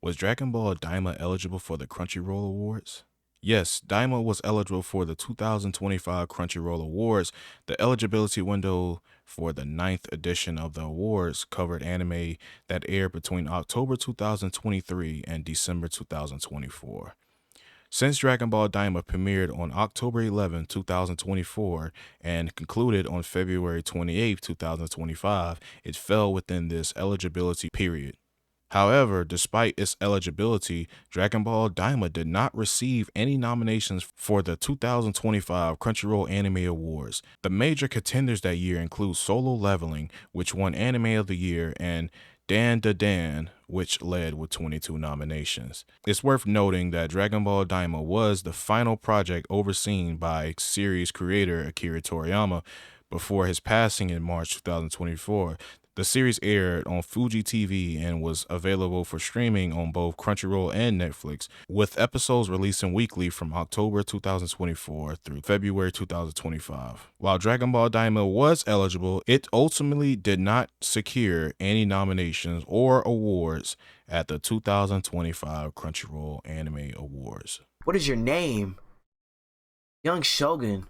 Was Dragon Ball Daima eligible for the Crunchyroll Awards? Yes, Daima was eligible for the 2025 Crunchyroll Awards. The eligibility window for the ninth edition of the awards covered anime that aired between October 2023 and December 2024. Since Dragon Ball Daima premiered on October 11, 2024 and concluded on February 28, 2025, it fell within this eligibility period. However, despite its eligibility, Dragon Ball Daima did not receive any nominations for the 2025 Crunchyroll Anime Awards. The major contenders that year include Solo Leveling, which won Anime of the Year, and Dan Da Dan, which led with 22 nominations. It's worth noting that Dragon Ball Daima was the final project overseen by series creator Akira Toriyama before his passing in March 2024. The series aired on Fuji TV and was available for streaming on both Crunchyroll and Netflix, with episodes releasing weekly from October 2024 through February 2025. While Dragon Ball Daima was eligible, it ultimately did not secure any nominations or awards at the 2025 Crunchyroll Anime Awards. What is your name? Young Shogun.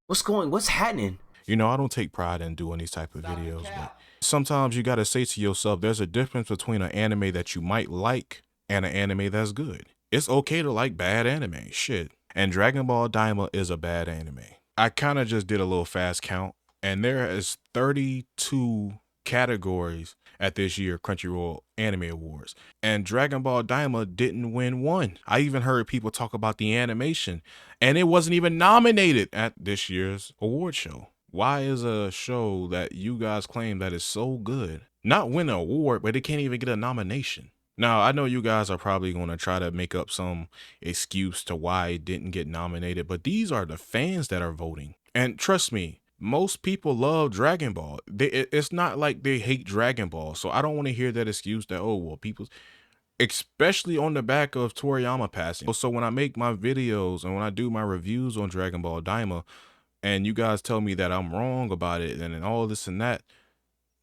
What's happening? You know, I don't take pride in doing these type of videos, but sometimes you gotta say to yourself, there's a difference between an anime that you might like and an anime that's good. It's okay to like bad anime, shit. And Dragon Ball Daima is a bad anime. I kind of just did a little fast count, and there is 32 categories at this year Crunchyroll Anime Awards, and Dragon Ball Daima didn't win one. I even heard people talk about the animation, and it wasn't even nominated at this year's award show. Why is a show that you guys claim that is so good not win an award, but it can't even get a nomination? Now, I know you guys are probably going to try to make up some excuse to why it didn't get nominated, but these are the fans that are voting. And trust me, most people love Dragon Ball. It's not like they hate Dragon Ball. So I don't want to hear that excuse that, oh, well, people, especially on the back of Toriyama passing. So when I make my videos and when I do my reviews on Dragon Ball Daima, and you guys tell me that I'm wrong about it and all this and that,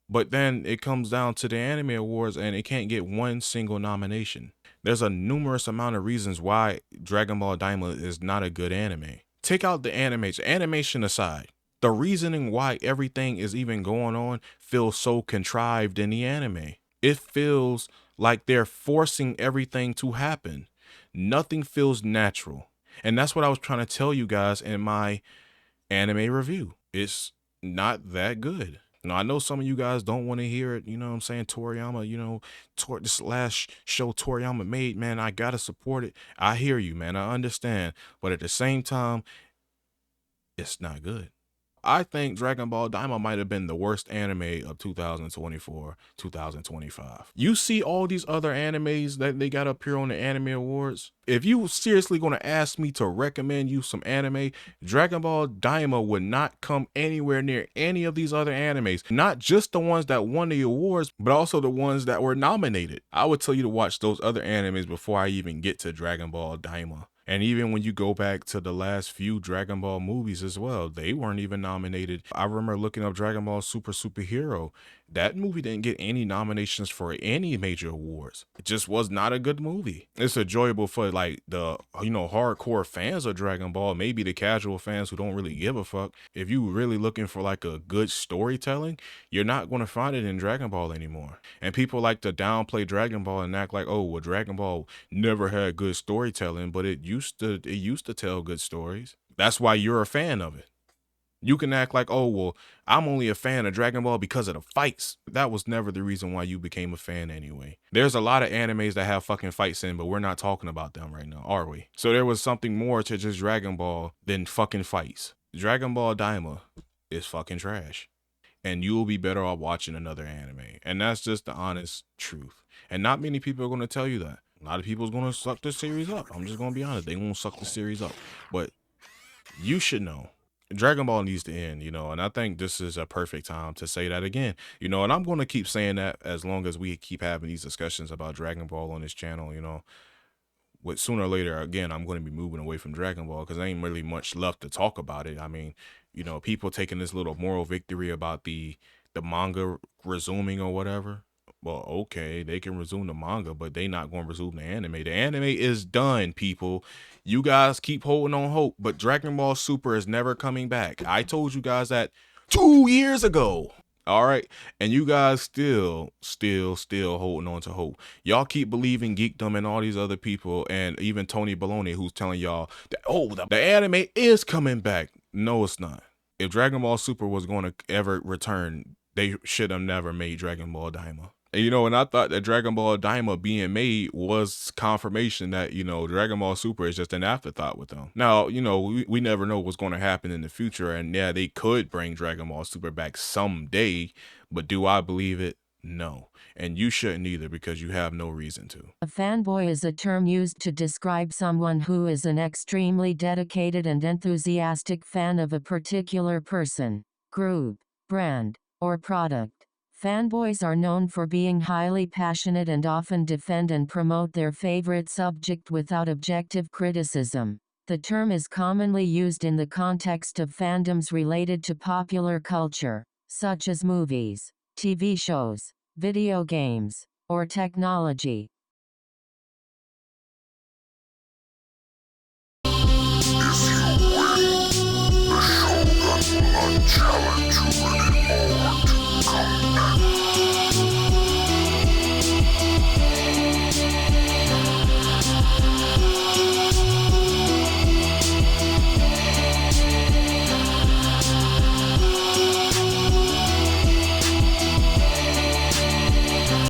but then it comes down to the Anime Awards and it can't get one single nomination. There's a numerous amount of reasons why Dragon Ball Daima is not a good anime. Take out the animation aside. The reasoning why everything is even going on feels so contrived in the anime. It feels like they're forcing everything to happen. Nothing feels natural. And that's what I was trying to tell you guys in my anime review. It's not that good. Now, I know some of you guys don't want to hear it. You know what I'm saying? Toriyama, you know, this last show Toriyama made, man, I got to support it. I hear you, man. I understand. But at the same time, it's not good. I think Dragon Ball Daima might have been the worst anime of 2024, 2025. You see all these other animes that they got up here on the Anime Awards. If you seriously going to ask me to recommend you some anime, Dragon Ball Daima would not come anywhere near any of these other animes. Not just the ones that won the awards, but also the ones that were nominated. I would tell you to watch those other animes before I even get to Dragon Ball Daima. And even when you go back to the last few Dragon Ball movies as well, they weren't even nominated. I remember looking up Dragon Ball Superhero. That movie didn't get any nominations for any major awards. It just was not a good movie. It's enjoyable for like the, you know, hardcore fans of Dragon Ball, maybe the casual fans who don't really give a fuck. If you really looking for like a good storytelling, you're not going to find it in Dragon Ball anymore. And people like to downplay Dragon Ball and act like, oh, well, Dragon Ball never had good storytelling, but it used to tell good stories. That's why you're a fan of it. You can act like, oh, well, I'm only a fan of Dragon Ball because of the fights. That was never the reason why you became a fan anyway. There's a lot of animes that have fucking fights in, but we're not talking about them right now, are we? So there was something more to just Dragon Ball than fucking fights. Dragon Ball Daima is fucking trash. And you'll be better off watching another anime. And that's just the honest truth. And not many people are going to tell you that. A lot of people's going to suck the series up. I'm just going to be honest. They won't suck the series up. But you should know. Dragon Ball needs to end, you know, and I think this is a perfect time to say that again, you know, and I'm going to keep saying that as long as we keep having these discussions about Dragon Ball on this channel, you know. But sooner or later, again, I'm going to be moving away from Dragon Ball because there ain't really much left to talk about it. I mean, you know, people taking this little moral victory about the manga resuming or whatever. Well, okay, they can resume the manga, but they not going to resume the anime. The anime is done, people. You guys keep holding on hope, but Dragon Ball Super is never coming back. I told you guys that 2 years ago. All right, and you guys still holding on to hope. Y'all keep believing geekdom and all these other people, and even Tony Baloney, who's telling y'all that the anime is coming back. No, it's not. If Dragon Ball Super was going to ever return, they should have never made Dragon Ball Daima. And, and I thought that Dragon Ball Daima being made was confirmation that, Dragon Ball Super is just an afterthought with them. Now, we never know what's going to happen in the future. And yeah, they could bring Dragon Ball Super back someday. But do I believe it? No. And you shouldn't either, because you have no reason to. A fanboy is a term used to describe someone who is an extremely dedicated and enthusiastic fan of a particular person, group, brand, or product. Fanboys are known for being highly passionate and often defend and promote their favorite subject without objective criticism. The term is commonly used in the context of fandoms related to popular culture, such as movies, TV shows, video games, or technology. If